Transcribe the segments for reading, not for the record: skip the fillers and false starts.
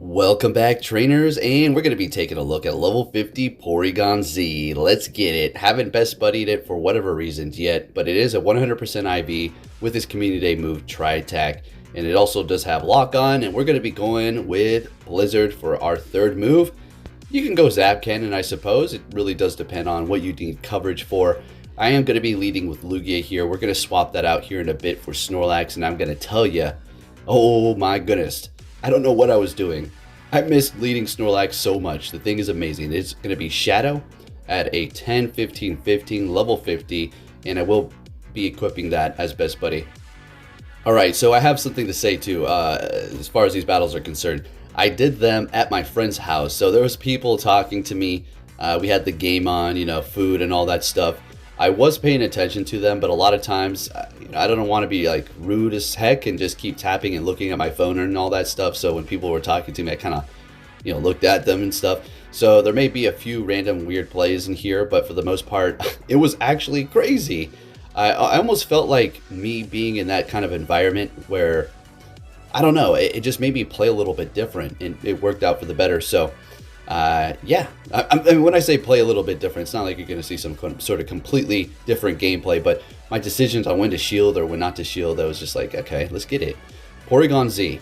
Welcome back, trainers, and we're going to be taking a look at level 50 Porygon Z. Let's get it. Haven't best buddied it for whatever reasons yet, but it is a 100% IV with this Community Day move, Tri Attack, and it also does have Lock On, and we're going to be going with Blizzard for our third move. You can go Zap Cannon, I suppose. It really does depend on what you need coverage for. I am going to be leading with Lugia here. We're going to swap that out here in a bit for Snorlax, and I'm going to tell you, oh my goodness, I don't know what I was doing. I missed leading Snorlax so much. The thing is amazing. It's going to be Shadow at a 10, 15, 15, level 50, and I will be equipping that as best buddy. Alright, so I have something to say too, as far as these battles are concerned. I did them at my friend's house, so there was people talking to me. We had the game on, you know, food and all that stuff. I was paying attention to them, but a lot of times, I don't want to be like rude as heck and just keep tapping and looking at my phone and all that stuff. So when people were talking to me, I kind of, looked at them and stuff. So there may be a few random weird plays in here, but for the most part, it was actually crazy. I almost felt like me being in that kind of environment where, I don't know, it just made me play a little bit different, and it worked out for the better. So yeah, I mean, when I say play a little bit different, it's not like you're going to see some sort of completely different gameplay, but my decisions on when to shield or when not to shield, I was just like, okay, let's get it. Porygon Z,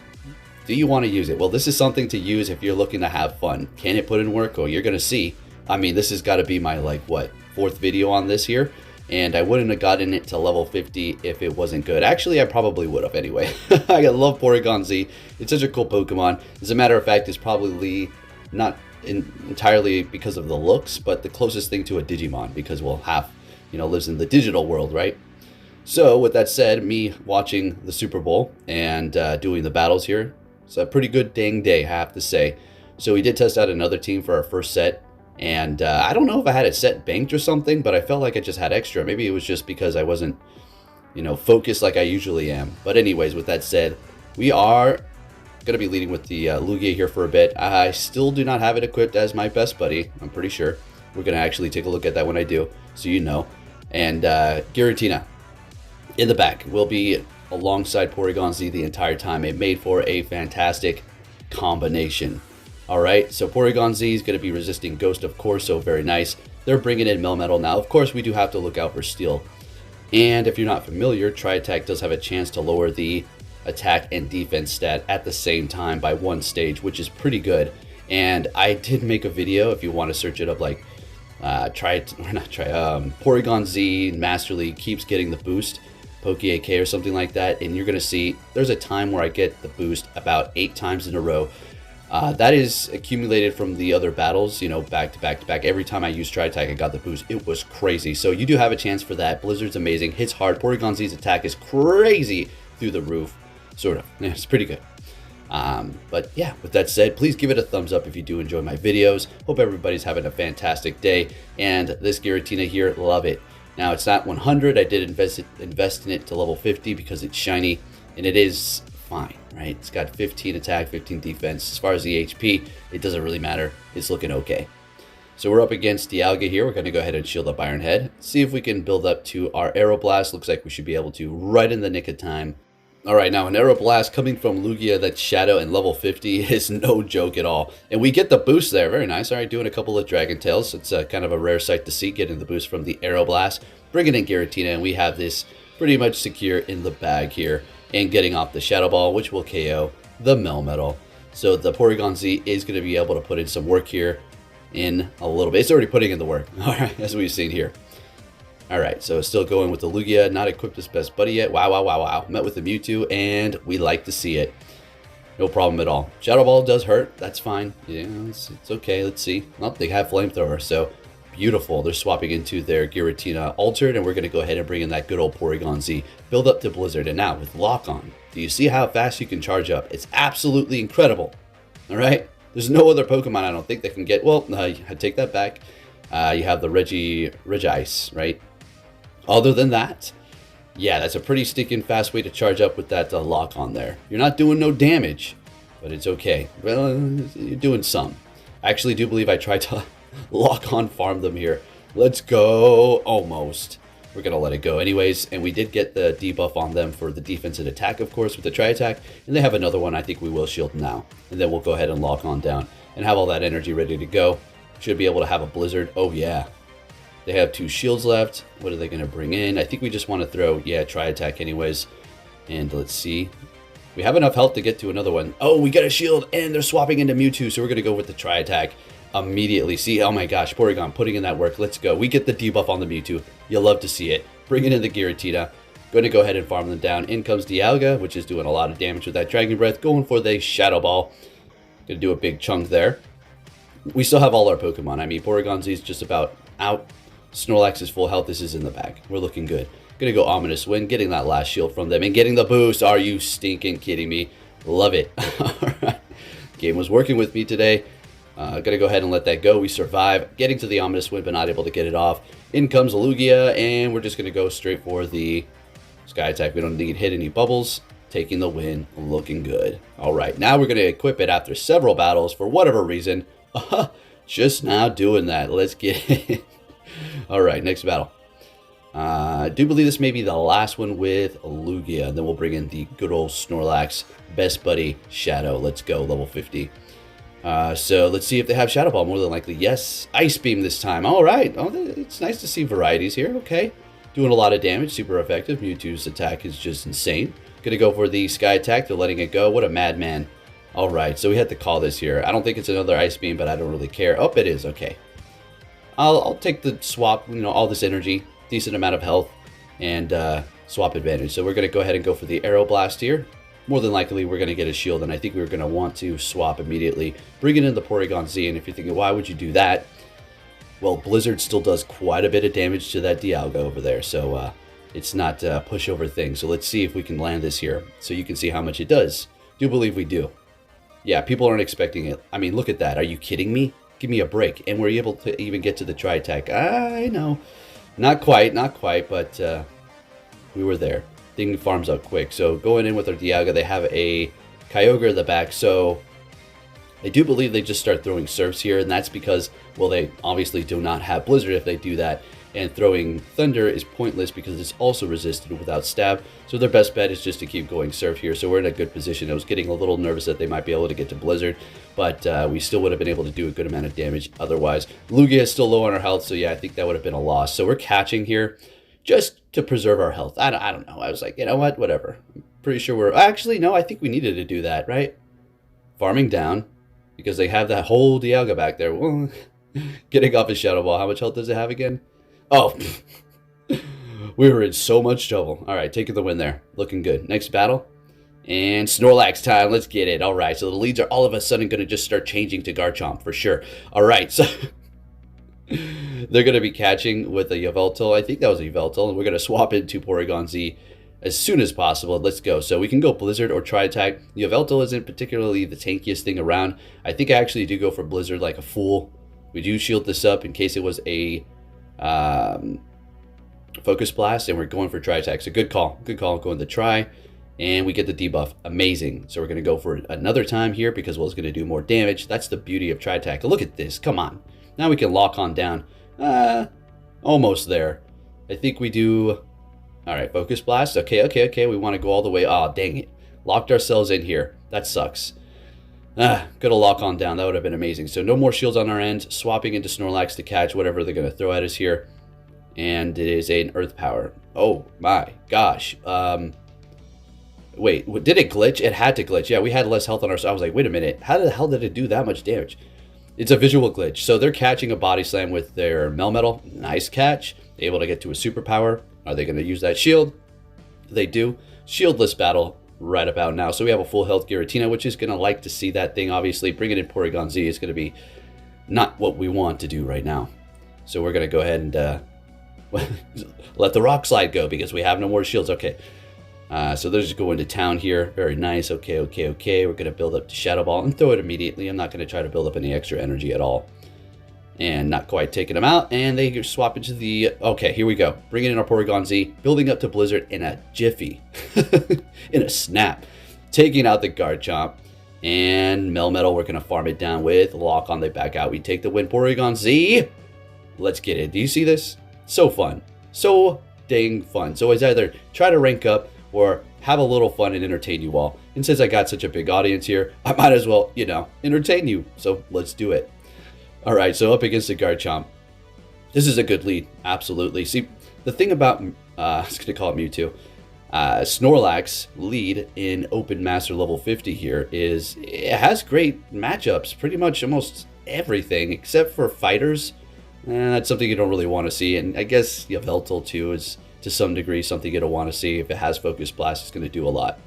do you want to use it? Well, this is something to use if you're looking to have fun. Can it put in work? Well, you're going to see. I mean, this has got to be my, like, what, fourth video on this here, and I wouldn't have gotten it to level 50 if it wasn't good. Actually, I probably would have anyway. I love Porygon Z. It's such a cool Pokemon. As a matter of fact, it's probably not entirely because of the looks, but the closest thing to a Digimon, because well, half lives in the digital world, right? So with that said, me watching the Super Bowl and doing the battles here, it's a pretty good dang day, I have to say. So we did test out another team for our first set, and I don't know if I had it set banked or something, but I felt like I just had extra. Maybe it was just because I wasn't focused like I usually am. But anyways, with that said, we are going to be leading with the Lugia here for a bit. I still do not have it equipped as my best buddy, I'm pretty sure. We're going to actually take a look at that when I do, so you know. And Giratina in the back will be alongside Porygon Z the entire time. It made for a fantastic combination. Alright, so Porygon Z is going to be resisting Ghost, of course, so very nice. They're bringing in Melmetal now. Of course, we do have to look out for Steel. And if you're not familiar, Tri Attack does have a chance to lower the attack and defense stat at the same time by one stage, which is pretty good. And I did make a video, if you want to search it up, like Porygon Z Master League keeps getting the boost, Poke AK or something like that, and you're gonna see there's a time where I get the boost about 8 times in a row. That is accumulated from the other battles, back to back to back. Every time I used Tri Attack, I got the boost. It was crazy. So you do have a chance for that. Blizzard's amazing, hits hard. Porygon Z's attack is crazy through the roof. Sort of. Yeah, it's pretty good. But yeah, with that said, please give it a thumbs up if you do enjoy my videos. Hope everybody's having a fantastic day. And this Giratina here, love it. Now, it's not 100. I did invest in it to level 50 because it's shiny. And it is fine, right? It's got 15 attack, 15 defense. As far as the HP, it doesn't really matter. It's looking okay. So we're up against Dialga here. We're going to go ahead and shield up Iron Head. See if we can build up to our Aeroblast. Looks like we should be able to right in the nick of time. Alright, now an Aeroblast coming from Lugia that's Shadow and level 50 is no joke at all. And we get the boost there, very nice. Alright, doing a couple of Dragon Tails. It's kind of a rare sight to see, getting the boost from the Aeroblast. Bringing in Giratina, and we have this pretty much secure in the bag here. And getting off the Shadow Ball, which will KO the Melmetal. So the Porygon Z is going to be able to put in some work here in a little bit. It's already putting in the work, alright, as we've seen here. Alright, so still going with the Lugia, not equipped as best buddy yet. Wow, wow, wow, wow. Met with the Mewtwo, and we like to see it. No problem at all. Shadow Ball does hurt, that's fine. Yeah, it's okay, let's see. Well, they have Flamethrower, so beautiful. They're swapping into their Giratina Altered, and we're going to go ahead and bring in that good old Porygon Z. Build up to Blizzard, and now with Lock On, do you see how fast you can charge up? It's absolutely incredible. Alright? There's no other Pokemon I don't think that can get... Well, I take that back. You have the Regice, right? Other than that, yeah, that's a pretty stinking fast way to charge up with that Lock On there. You're not doing no damage, but it's okay. Well, you're doing some. I actually do believe I tried to Lock On farm them here. Let's go. Almost. we're going to let it go anyways. And we did get the debuff on them for the defense and attack, of course, with the tri-attack. And they have another one. I think we will shield now. And then we'll go ahead and lock on down and have all that energy ready to go. Should be able to have a blizzard. Oh, yeah. They have 2 shields left. What are they going to bring in? I think we just want to throw, yeah, tri-attack anyways. And let's see. We have enough health to get to another one. Oh, we got a shield, and they're swapping into Mewtwo, so we're going to go with the tri-attack immediately. See, oh my gosh, Porygon putting in that work. Let's go. We get the debuff on the Mewtwo. You'll love to see it. Bringing in the Giratina. Going to go ahead and farm them down. In comes Dialga, which is doing a lot of damage with that Dragon Breath. Going for the Shadow Ball. Going to do a big chunk there. We still have all our Pokemon. I mean, Porygon Z is just about out. Snorlax is full health. This is in the bag. We're looking good. Gonna go Ominous Wind, getting that last shield from them and getting the boost. Are you stinking kidding me? Love it. Alright. Game was working with me today. Gonna go ahead and let that go. We survive. Getting to the Ominous Wind, but not able to get it off. In comes Lugia, and we're just gonna go straight for the Sky Attack. We don't need to hit any bubbles. Taking the win. Looking good. Alright, now we're gonna equip it after several battles for whatever reason. Just now doing that. Let's get it. Alright, next battle. I do believe this may be the last one with Lugia. And then we'll bring in the good old Snorlax best buddy Shadow. Let's go, level 50. So let's see if they have Shadow Ball. More than likely, yes. Ice Beam this time. Alright. Oh, it's nice to see varieties here. Okay. Doing a lot of damage. Super effective. Mewtwo's attack is just insane. Gonna go for the Sky Attack. They're letting it go. What a madman. Alright, so we had to call this here. I don't think it's another Ice Beam, but I don't really care. Oh, it is. Okay. I'll take the swap, you know, all this energy, decent amount of health, and swap advantage. So we're going to go ahead and go for the Aero Blast here. More than likely, we're going to get a shield, and I think we're going to want to swap immediately. Bringing in the Porygon Z, and if you're thinking, why would you do that? Well, Blizzard still does quite a bit of damage to that Dialga over there, so it's not a pushover thing. So let's see if we can land this here, so you can see how much it does. Do believe we do. Yeah, people aren't expecting it. I mean, look at that. Are you kidding me? Give me a break. And we're able to even get to the tri-attack. I know. Not quite, but we were there. Thing farms up quick. So going in with our Dialga, they have a Kyogre in the back. So I do believe they just start throwing Surfs here. And that's because, well, they obviously do not have Blizzard if they do that. And throwing Thunder is pointless because it's also resisted without Stab. So their best bet is just to keep going Surf here. So we're in a good position. I was getting a little nervous that they might be able to get to Blizzard. But we still would have been able to do a good amount of damage otherwise. Lugia is still low on our health. So yeah, I think that would have been a loss. So we're catching here just to preserve our health. I don't know. I was like, you know what? Whatever. I'm pretty sure we're... Actually, no, I think we needed to do that, right? Farming down. Because they have that whole Dialga back there. Well, getting off his Shadow Ball. How much health does it have again? Oh, we were in so much trouble. All right, taking the win there. Looking good. Next battle. And Snorlax time. Let's get it. All right, so the leads are all of a sudden going to just start changing to Garchomp for sure. All right, so they're going to be catching with a Yveltal. I think that was a Yveltal. And we're going to swap into Porygon Z as soon as possible. Let's go. So we can go Blizzard or Tri-Attack. Yveltal isn't particularly the tankiest thing around. I think I actually do go for Blizzard like a fool. We do shield this up in case it was a... Focus Blast, and we're going for Tri-Attack. So good call going to Tri, and we get the debuff. Amazing. So we're going to go for it another time here because, well, it's going to do more damage. That's the beauty of Tri-Attack. Look at this. Come on. Now we can lock on down. Almost there. I think we do... All right, Focus Blast. Okay. We want to go all the way. Oh, dang it. Locked ourselves in here. That sucks. Gotta lock on down. That would have been amazing. So no more shields on our end. Swapping into Snorlax to catch whatever they're going to throw at us here. And it is an Earth Power. Oh my gosh. Wait, did it glitch? It had to glitch. Yeah, we had less health on our... I was like, wait a minute. How the hell did it do that much damage? It's a visual glitch. So they're catching a Body Slam with their Melmetal. Nice catch. Able to get to a Superpower. Are they going to use that shield? They do. Shieldless battle right about now. So we have a full health Giratina, which is going to like to see that thing. Obviously, bringing in Porygon Z is going to be not what we want to do right now. So we're going to go ahead and let the Rock Slide go because we have no more shields. Okay. So they're just going to town here. Very nice. Okay. We're going to build up to Shadow Ball and throw it immediately. I'm not going to try to build up any extra energy at all. And not quite taking them out. And they swap into the... Okay, here we go. Bringing in our Porygon Z. Building up to Blizzard in a jiffy. In a snap. Taking out the Garchomp. And Melmetal, we're going to farm it down with Lock on the back out. We take the win. Porygon Z. Let's get it. Do you see this? So fun. So dang fun. So it's either try to rank up or have a little fun and entertain you all. And since I got such a big audience here, I might as well, you know, entertain you. So let's do it. All right, so up against the Garchomp. This is a good lead, absolutely. See, the thing about, I was going to call it Mewtwo, Snorlax lead in Open Master level 50 here is, it has great matchups, pretty much almost everything, except for fighters. That's something you don't really want to see, and I guess Yveltal too is, to some degree, something you don't want to see. If it has Focus Blast, it's going to do a lot.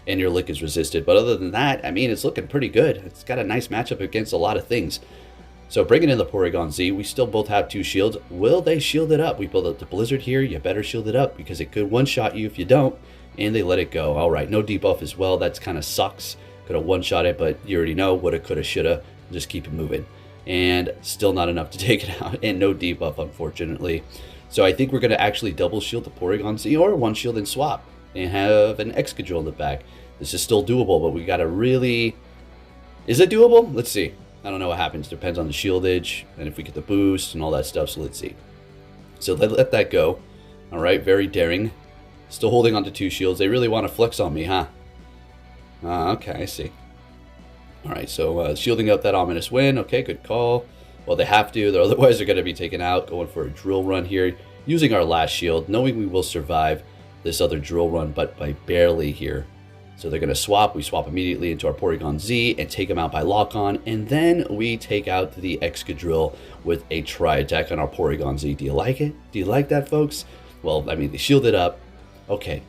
And your Lick is resisted, but other than that, I mean, it's looking pretty good. It's got a nice matchup against a lot of things. So bringing in the Porygon Z, we still both have 2 shields. Will they shield it up? We build up the Blizzard here. You better shield it up because it could one-shot you if you don't. And they let it go. All right, no debuff as well. That's kind of sucks. Could have one-shot it, but you already know. Woulda, coulda, shoulda. Just keep it moving. And still not enough to take it out. And no debuff, unfortunately. So I think we're going to actually double shield the Porygon Z or one shield and swap. And have an Excadrill in the back. This is still doable, but we got to really... Is it doable? Let's see. I don't know what happens. Depends on the shieldage and if we get the boost and all that stuff. So let's see. So let that go. All right, very daring. Still holding on to 2 shields. They really want to flex on me, huh? Okay, I see. All right, so shielding up that Ominous Wind. Okay, good call. Well, they have to. Otherwise, they're going to be taken out. Going for a drill run here. Using our last shield, knowing we will survive this other drill run, but by barely here. So they're going to swap. We swap immediately into our Porygon Z and take them out by lock-on. And then we take out the Excadrill with a Tri-Attack on our Porygon Z. Do you like it? Do you like that, folks? Well, I mean, they shielded up. Okay.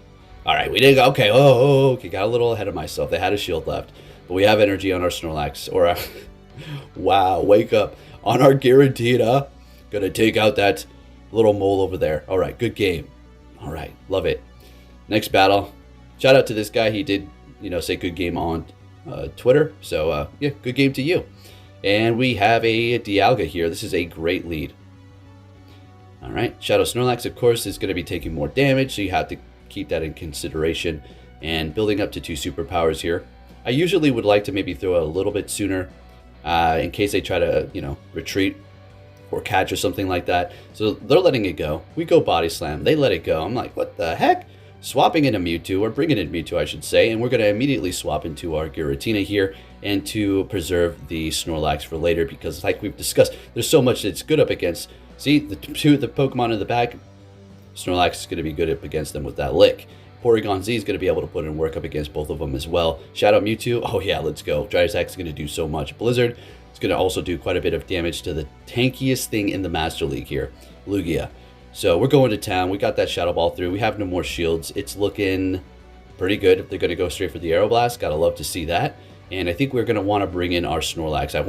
All right, we did go. Okay, okay, got a little ahead of myself. They had a shield left. But we have energy on our Snorlax. Or, wow, wake up. On our Giratina. Going to take out that little mole over there. All right, good game. All right, love it. Next battle. Shout out to this guy. He did, you know, say good game on Twitter. So, yeah, good game to you. And we have a Dialga here. This is a great lead. All right. Shadow Snorlax, of course, is going to be taking more damage. So you have to keep that in consideration. And building up to 2 superpowers here. I usually would like to maybe throw it a little bit sooner in case they try to, you know, retreat or catch or something like that. So they're letting it go. We go Body Slam. They let it go. I'm like, what the heck? Swapping into Mewtwo, or bringing in Mewtwo, I should say, and we're going to immediately swap into our Giratina here and to preserve the Snorlax for later because, like we've discussed, there's so much that's good up against. See, the Pokemon in the back, Snorlax is going to be good up against them with that Lick. Porygon Z is going to be able to put in work up against both of them as well. Shadow Mewtwo, oh yeah, let's go. Dry Attack is going to do so much. Blizzard is going to also do quite a bit of damage to the tankiest thing in the Master League here, Lugia. So we're going to town. We got that Shadow Ball through. We have no more shields. It's looking pretty good. They're going to go straight for the Aeroblast. Gotta love to see that. And I think we're going to want to bring in our Snorlax. I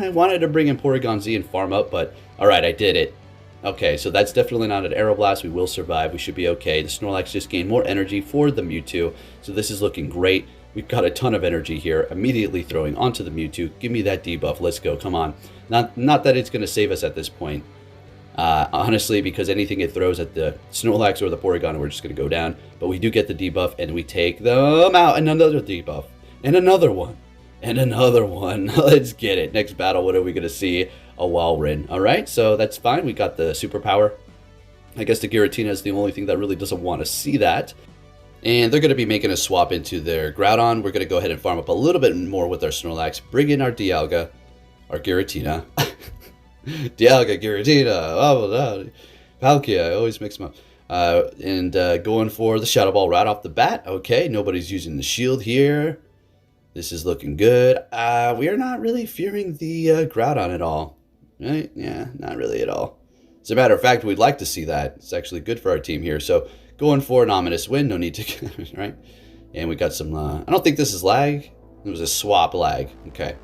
wanted to bring in Porygon Z and farm up, but all right, I did it. Okay, so that's definitely not an Aeroblast. We will survive. We should be okay. The Snorlax just gained more energy for the Mewtwo. So this is looking great. We've got a ton of energy here. Immediately throwing onto the Mewtwo. Give me that debuff. Let's go. Come on. Not that it's going to save us at this point. Honestly, because anything it throws at the Snorlax or the Porygon, we're just going to go down. But we do get the debuff, and we take them out. And another debuff. And another one. And another one. Let's get it. Next battle, what are we going to see? A Walrein. All right, so that's fine. We got the superpower. I guess the Giratina is the only thing that really doesn't want to see that. And they're going to be making a swap into their Groudon. We're going to go ahead and farm up a little bit more with our Snorlax. Bring in our Dialga. Our Giratina. Dialga, Giratina, Palkia, I always mix them up. And going for the Shadow Ball right off the bat. Okay, nobody's using the shield here. This is looking good. We are not really fearing the Groudon at all. Right? Yeah, not really at all. As a matter of fact, we'd like to see that. It's actually good for our team here. So going for an Ominous Wind, no need to, right? And we got some, I don't think this is lag. It was a swap lag. Okay.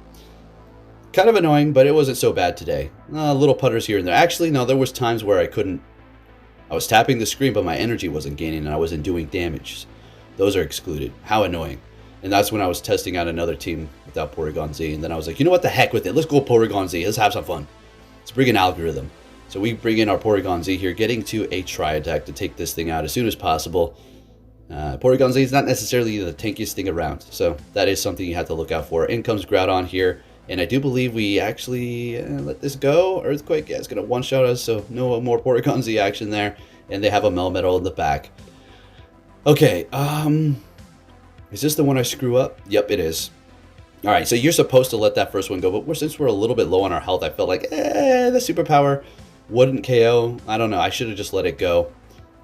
Kind of annoying, but it wasn't so bad today. Little putters here and there. Actually, no, there was times where I was tapping the screen, but my energy wasn't gaining and I wasn't doing damage. Those are excluded. How annoying. And that's when I was testing out another team without Porygon Z. And then I was like, you know what, the heck with it. Let's go Porygon Z. Let's have some fun. Let's bring an algorithm. So we bring in our Porygon Z here, getting to a Tri-Attack to take this thing out as soon as possible. Porygon Z is not necessarily the tankiest thing around. So that is something you have to look out for. In comes Groudon here. And I do believe we actually let this go. Earthquake, yeah, it's going to one-shot us, so no more Porygon Z action there. and they have a Melmetal in the back. Okay, is this the one I screw up? Yep, it is. All right, so you're supposed to let that first one go, but since we're a little bit low on our health, I felt like, the superpower wouldn't KO. I don't know. I should have just let it go.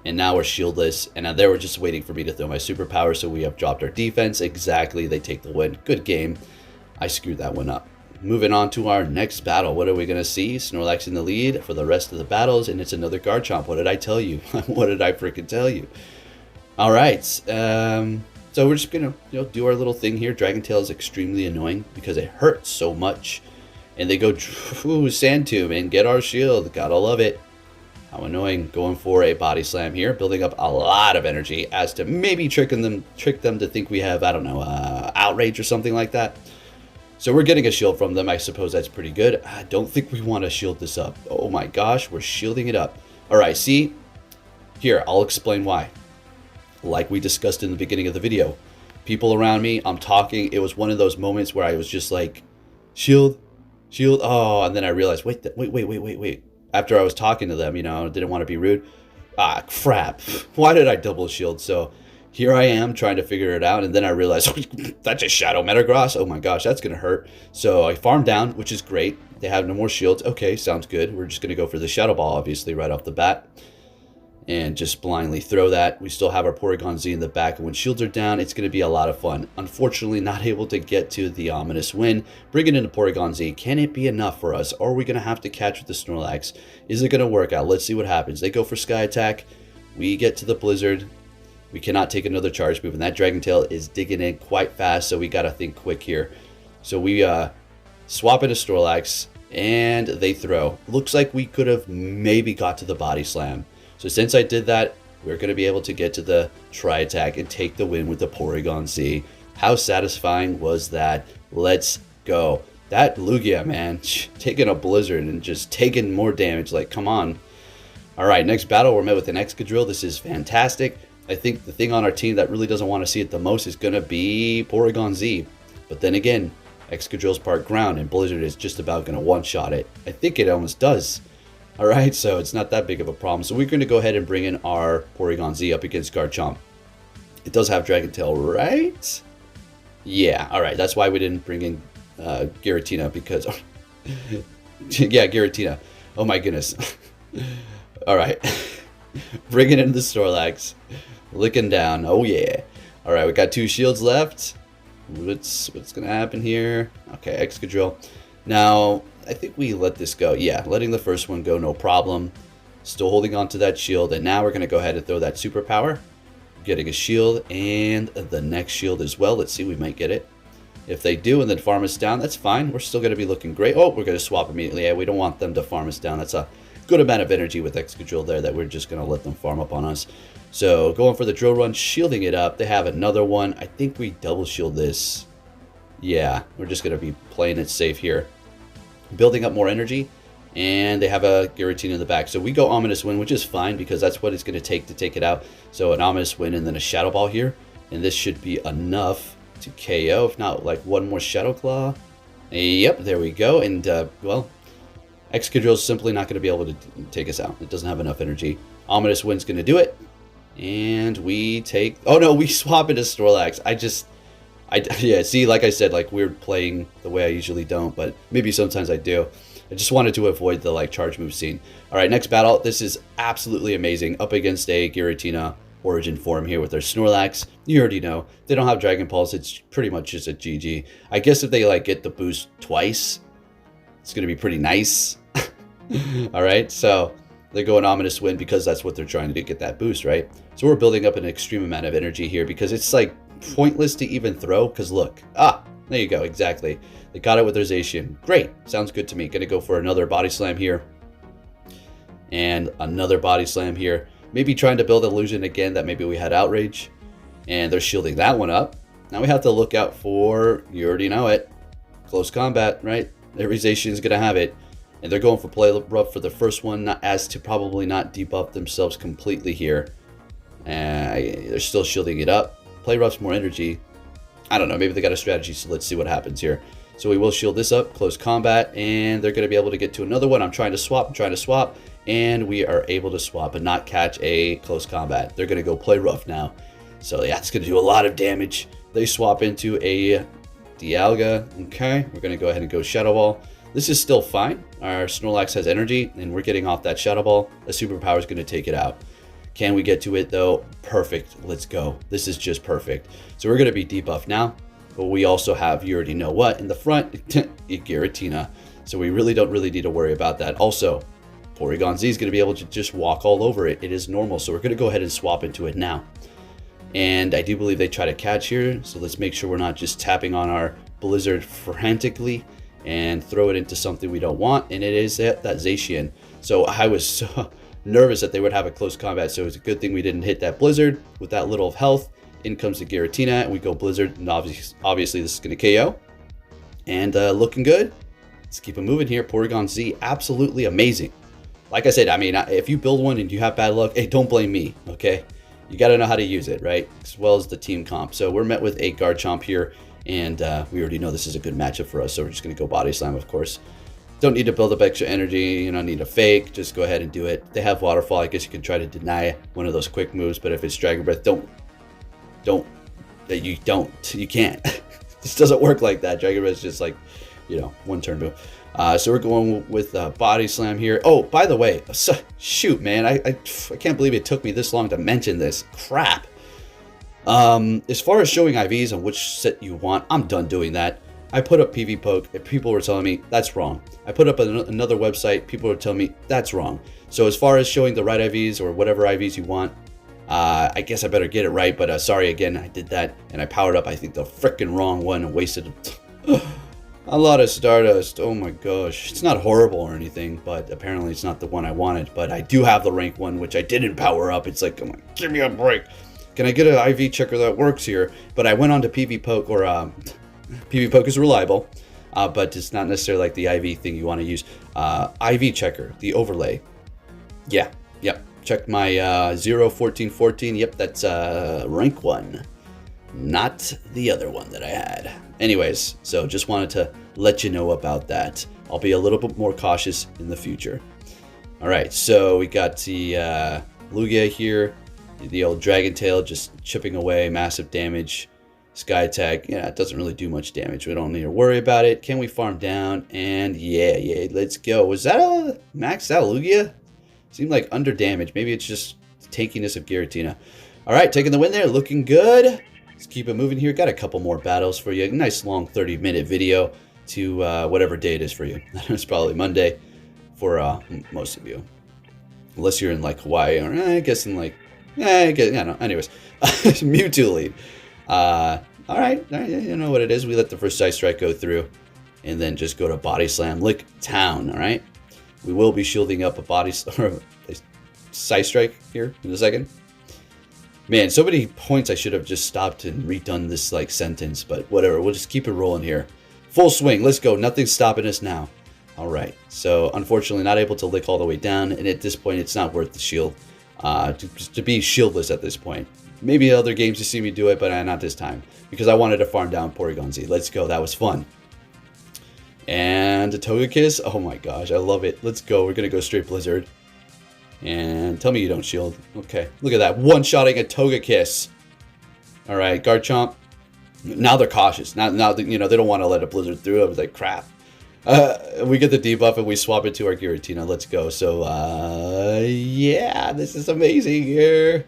And now we're shieldless, and now they were just waiting for me to throw my superpower, so we have dropped our defense. Exactly, they take the win. Good game. I screwed that one up. Moving on to our next battle. What are we going to see? Snorlax in the lead for the rest of the battles, and it's another Garchomp. What did I tell you? What did I freaking tell you? All right. So we're just going to do our little thing here. Dragon Tail is extremely annoying because it hurts so much. And they go, Sand Tomb, and get our shield. Gotta love it. How annoying. Going for a Body Slam here. Building up a lot of energy as to maybe trick them to think we have, I don't know, Outrage or something like that. So we're getting a shield from them. I suppose that's pretty good. I don't think we want to shield this up. Oh my gosh, we're shielding it up. All right, see? Here, I'll explain why. Like we discussed in the beginning of the video. People around me, I'm talking. It was one of those moments where I was just like, shield. Oh, and then I realized, wait. After I was talking to them, I didn't want to be rude. Ah, crap. Why did I double shield? So here I am trying to figure it out, and then I realized, that's a Shadow Metagross. Oh my gosh, that's going to hurt. So I farmed down, which is great. They have no more shields. Okay, sounds good. We're just going to go for the Shadow Ball, obviously, right off the bat. And just blindly throw that. We still have our Porygon Z in the back, and when shields are down, it's going to be a lot of fun. Unfortunately, not able to get to the ominous win. Bringing in the Porygon Z, can it be enough for us? Or are we going to have to catch with the Snorlax? Is it going to work out? Let's see what happens. They go for Sky Attack. We get to the Blizzard. We cannot take another charge move, and that Dragon Tail is digging in quite fast, so we got to think quick here. So we swap into Snorlax, and they throw. Looks like we could have maybe got to the Body Slam. So since I did that, we're going to be able to get to the Tri-Attack and take the win with the Porygon Z. How satisfying was that? Let's go. That Lugia, man, taking a Blizzard and just taking more damage. Like, come on. All right, next battle, we're met with an Excadrill. This is fantastic. I think the thing on our team that really doesn't want to see it the most is going to be Porygon Z. But then again, Excadrill's part ground, and Blizzard is just about going to one-shot it. I think it almost does. All right, so it's not that big of a problem. So we're going to go ahead and bring in our Porygon Z up against Garchomp. It does have Dragon Tail, right? Yeah, all right. That's why we didn't bring in Giratina, because... yeah, Giratina. Oh, my goodness. All right. Bringing in the Snorlax. Licking down. Oh, yeah. All right, we got 2 shields left. What's going to happen here? Okay, Excadrill. Now... I think we let this go. Yeah, letting the first one go, no problem. Still holding on to that shield. And now we're going to go ahead and throw that superpower. Getting a shield and the next shield as well. Let's see, we might get it. If they do and then farm us down, that's fine. We're still going to be looking great. Oh, we're going to swap immediately. Yeah, we don't want them to farm us down. That's a good amount of energy with Excadrill there that we're just going to let them farm up on us. So going for the drill run, shielding it up. They have another one. I think we double shield this. Yeah, we're just going to be playing it safe here. Building up more energy, and they have a Giratina in the back. So we go Ominous Wind, which is fine because that's what it's going to take it out. So an Ominous Wind and then a Shadow Ball here, and this should be enough to KO. If not, like one more Shadow Claw. Yep, there we go. And, well, Excadrill is simply not going to be able to take us out. It doesn't have enough energy. Ominous Wind's going to do it. And we take... Oh, no, we swap into Snorlax. Yeah, see, like I said, like we're playing the way I usually don't, but maybe sometimes I do. I just wanted to avoid the like charge move scene. All right, next battle. This is absolutely amazing. Up against a Giratina origin form here with their Snorlax. You already know they don't have Dragon Pulse. It's pretty much just a GG. I guess if they like get the boost twice, it's gonna be pretty nice. All right, so they're going Ominous Wind because that's what they're trying to do, get that boost, right? So we're building up an extreme amount of energy here because it's like pointless to even throw, because look, there you go, exactly. They got it with their Zacian. Great, sounds good to me. Gonna go for another Body Slam here. And another Body Slam here. Maybe trying to build illusion again that maybe we had Outrage. And they're shielding that one up. Now we have to look out for, you already know it, close combat, right? Every Zacian's gonna have it. And they're going for Play Rough for the first one, not as to probably not debuff themselves completely here. They're still shielding it up. Play Rough's more energy. I don't know, maybe they got a strategy, so let's see what happens here. So we will shield this up, close combat, and they're going to be able to get to another one. I'm trying to swap, and we are able to swap and not catch a close combat. They're going to go play rough now. So yeah, it's going to do a lot of damage. They swap into a Dialga. Okay, we're going to go ahead and go Shadow Ball. This is still fine. Our Snorlax has energy, and we're getting off that Shadow Ball. The Superpower is going to take it out. Can we get to it, though? Perfect. Let's go. This is just perfect. So we're going to be debuffed now, but we also have, you already know what, in the front, Giratina. So we really don't need to worry about that. Also, Porygon Z is going to be able to just walk all over it. It is normal, so we're going to go ahead and swap into it now. And I do believe they try to catch here, so let's make sure we're not just tapping on our Blizzard frantically and throw it into something we don't want, and it is that Zacian. So I was so nervous that they would have a close combat, so it's a good thing we didn't hit that Blizzard with that little of health. In comes the Giratina, and we go Blizzard, and obviously this is going to KO. And looking good. Let's keep it moving here. Porygon Z, absolutely amazing. Like I said, I mean, if you build one and you have bad luck, hey, don't blame me, okay? You got to know how to use it, right? As well as the team comp. So we're met with a Garchomp here, and we already know this is a good matchup for us, so we're just going to go Body Slam, of course. Don't need to build up extra energy, you don't need a fake, just go ahead and do it. They have Waterfall, I guess you can try to deny one of those quick moves, but if it's Dragon Breath, you can't. This doesn't work like that. Dragon Breath is just like, you know, one turn move. So we're going with Body Slam here. Oh, by the way, shoot, man, I can't believe it took me this long to mention this. Crap. As far as showing IVs on which set you want, I'm done doing that. I put up PV Poke, and people were telling me that's wrong. I put up another website, people were telling me that's wrong. So as far as showing the right IVs or whatever IVs you want, I guess I better get it right. But sorry again, I did that and I powered up, I think, the freaking wrong one and wasted a lot of Stardust. Oh my gosh. It's not horrible or anything, but apparently it's not the one I wanted. But I do have the rank one, which I didn't power up. It's like, come on, give me a break. Can I get an IV checker that works here? But I went on to PV Poke, or PV Poke is reliable, but it's not necessarily like the IV thing you want to use. IV checker, the overlay. Yeah, yep. Check my 0, 14, 14. Yep, that's rank 1. Not the other one that I had. Anyways, so just wanted to let you know about that. I'll be a little bit more cautious in the future. All right, so we got the Lugia here. The old Dragon Tail just chipping away, massive damage. Sky Attack, yeah, it doesn't really do much damage. We don't need to worry about it. Can we farm down? And yeah, let's go. Was that a maxed out Lugia? Seemed like under damage. Maybe it's just the tankiness of Giratina. All right, taking the win there, looking good. Let's keep it moving here. Got a couple more battles for you. Nice long 30-minute video to whatever day it is for you. It's probably Monday for most of you, unless you're in like Hawaii, or I guess in like. I don't know. Anyways, Mewtwo lead. All right, you know what it is. We let the first Side Strike go through, and then just go to Body Slam, Lick Town. All right, we will be shielding up a Side Strike here in a second. Man, so many points I should have just stopped and redone this like sentence, but whatever. We'll just keep it rolling here. Full swing. Let's go. Nothing's stopping us now. All right. So unfortunately, not able to lick all the way down, and at this point, it's not worth the shield. To be shieldless at this point. Maybe other games you see me do it, but not this time, because I wanted to farm down Porygon Z. Let's go. That was fun. And a Togekiss. Oh my gosh, I love it. Let's go. We're going to go straight Blizzard. And tell me you don't shield. Okay, look at that. One-shotting a Togekiss. All right, Garchomp. Now they're cautious. Now you know, they don't want to let a Blizzard through. I was like, crap. We get the debuff and we swap it to our Giratina. Let's go. So, yeah, this is amazing here.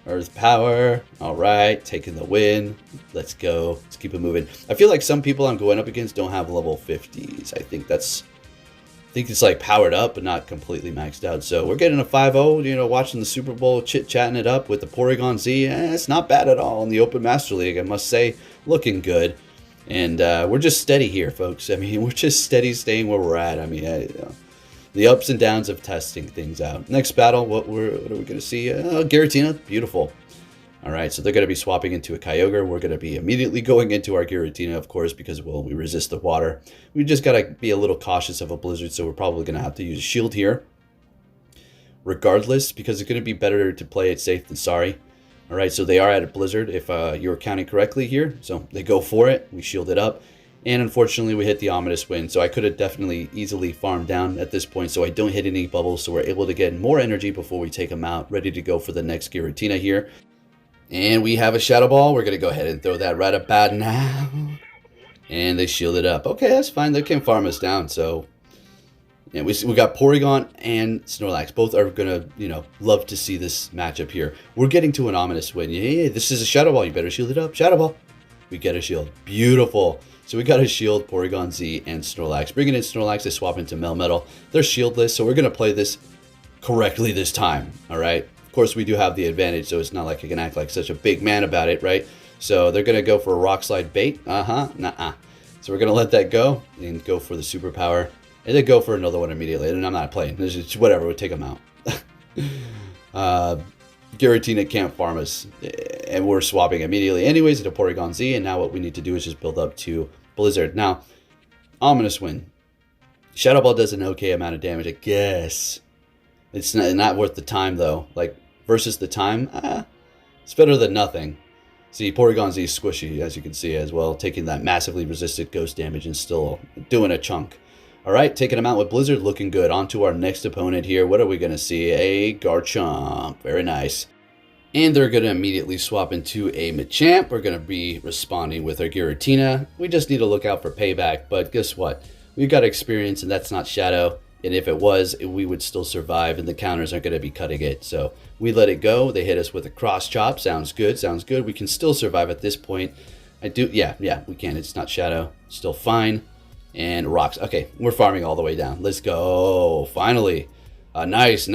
Earth Power. All right, taking the win. Let's go. Let's keep it moving. I feel like some people I'm going up against don't have level 50s. I think it's like powered up, but not completely maxed out. So we're getting a 5-0, you know, watching the Super Bowl, chit-chatting it up with the Porygon Z. It's not bad at all in the Open Master League, I must say. Looking good. And we're just steady here, folks. I mean, we're just steady staying where we're at. I mean, the ups and downs of testing things out. Next battle, what are we going to see? Giratina, beautiful. All right, so they're going to be swapping into a Kyogre. We're going to be immediately going into our Giratina, of course, because, well, we resist the water. We just got to be a little cautious of a Blizzard, so we're probably going to have to use a Shield here. Regardless, because it's going to be better to play it safe than sorry. All right, so they are at a Blizzard, if you're counting correctly here. So they go for it. We shield it up. And unfortunately, we hit the ominous wind, so I could have definitely easily farmed down at this point, so I don't hit any bubbles, so we're able to get more energy before we take them out, ready to go for the next Giratina here. And we have a Shadow Ball. We're going to go ahead and throw that right about now. And they shield it up. Okay, that's fine. They can farm us down, so... Yeah, we got Porygon and Snorlax. Both are going to, love to see this matchup here. We're getting to an ominous win. Yeah, this is a Shadow Ball. You better shield it up. Shadow Ball. We get a shield. Beautiful. So we got a shield, Porygon Z, and Snorlax. Bringing in Snorlax, they swap into Melmetal. They're shieldless, so we're going to play this correctly this time, all right? Of course, we do have the advantage, so it's not like I can act like such a big man about it, right? So they're going to go for a Rock Slide bait. Nuh-uh. So we're going to let that go and go for the Superpower. And then go for another one immediately. And I'm not playing. It's just whatever. We'll take them out. Giratina can't farm us. And we're swapping immediately anyways into Porygon Z. And now what we need to do is just build up to Blizzard. Now, ominous win. Shadow Ball does an okay amount of damage, I guess. It's not worth the time, though. Like, versus the time, it's better than nothing. See, Porygon Z is squishy, as you can see as well. Taking that massively resisted ghost damage and still doing a chunk. All right, taking him out with Blizzard, looking good. On to our next opponent here. What are we going to see? A Garchomp. Very nice. And they're going to immediately swap into a Machamp. We're going to be responding with our Giratina. We just need to look out for payback. But guess what? We've got experience, and that's not Shadow. And if it was, we would still survive, and the counters aren't going to be cutting it. So we let it go. They hit us with a Cross Chop. Sounds good. Sounds good. We can still survive at this point. Yeah, we can. It's not Shadow. Still fine. And rocks. Okay, we're farming all the way down. Let's go. Finally. Nice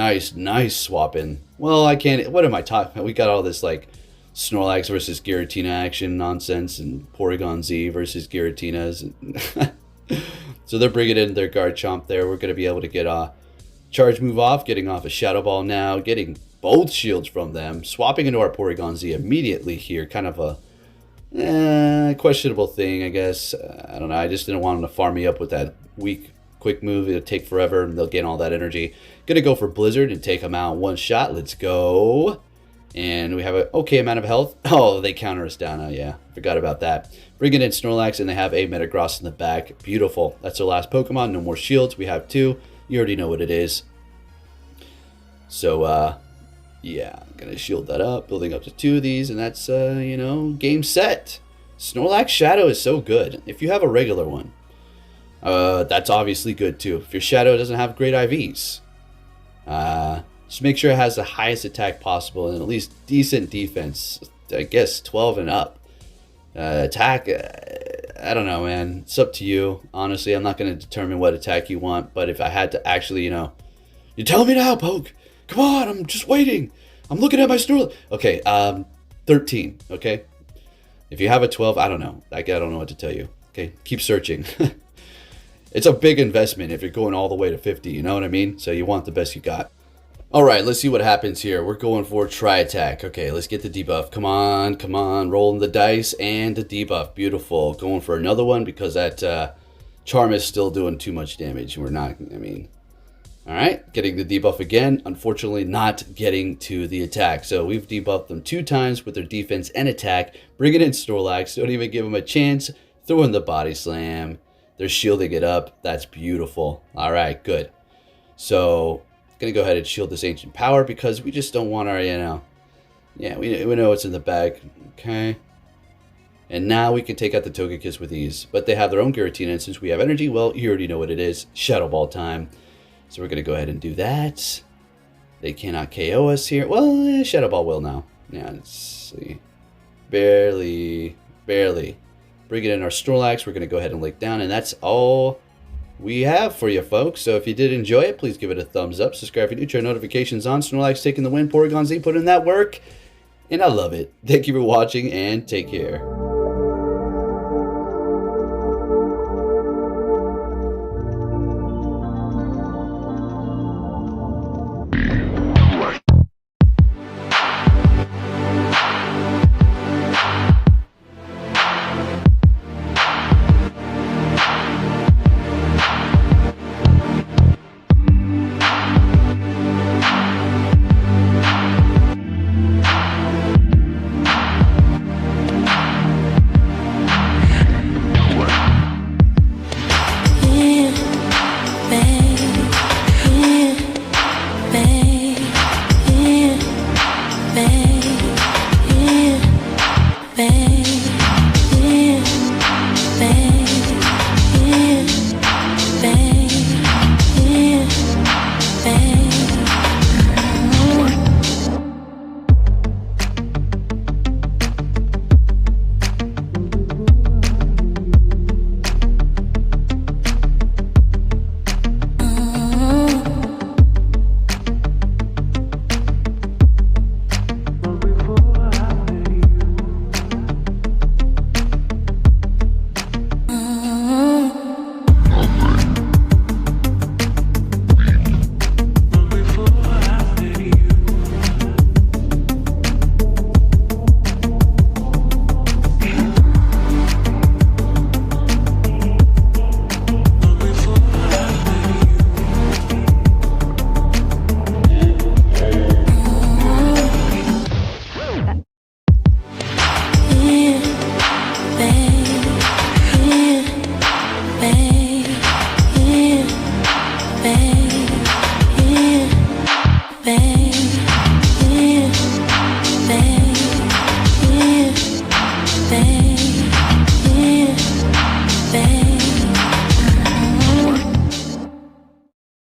swapping. Well, I can't... What am I talking... We got all this, like, Snorlax versus Giratina action nonsense and Porygon Z versus Giratinas. So they're bringing in their Garchomp there. We're going to be able to get a charge move off. Getting off a Shadow Ball now. Getting both shields from them. Swapping into our Porygon Z immediately here. Kind of a... questionable thing, I guess. I don't know. I just didn't want them to farm me up with that weak, quick move. It'll take forever, and they'll gain all that energy. Gonna go for Blizzard and take them out one shot. Let's go. And we have an okay amount of health. Oh, they counter us down. Oh, yeah. Forgot about that. Bringing in Snorlax, and they have a Metagross in the back. Beautiful. That's our last Pokemon. No more shields. We have two. You already know what it is. So, yeah, I'm going to shield that up, building up to two of these, and that's, game set. Snorlax Shadow is so good. If you have a regular one, that's obviously good too. If your Shadow doesn't have great IVs, just make sure it has the highest attack possible and at least decent defense. I guess 12 and up. Attack, I don't know, man. It's up to you. Honestly, I'm not going to determine what attack you want, but if I had to actually, you tell me now, Poke. Come on, I'm just waiting. I'm looking at my Snorlax. Okay, 13, okay? If you have a 12, I don't know. I don't know what to tell you. Okay, keep searching. It's a big investment if you're going all the way to 50, you know what I mean? So you want the best you got. All right, let's see what happens here. We're going for Tri-Attack. Okay, let's get the debuff. Come on. Rolling the dice and the debuff. Beautiful. Going for another one because that Charm is still doing too much damage. We're not, all right, getting the debuff again. Unfortunately, not getting to the attack. So we've debuffed them 2 times with their defense and attack. Bringing in Snorlax. Don't even give them a chance. Throw in the Body Slam. They're shielding it up. That's beautiful. All right, good. So, going to go ahead and shield this Ancient Power because we just don't want our, yeah, we know what's in the bag. Okay. And now we can take out the Togekiss with ease. But they have their own Giratina, and since we have energy, well, you already know what it is. Shadow Ball time. So we're going to go ahead and do that. They cannot KO us here. Well, Shadow Ball will now. Yeah, let's see. Barely. Bringing in our Snorlax. We're going to go ahead and lick down. And that's all we have for you, folks. So if you did enjoy it, please give it a thumbs up. Subscribe if you're new. Turn notifications on. Snorlax taking the win. Porygon Z put in that work. And I love it. Thank you for watching and take care. babe,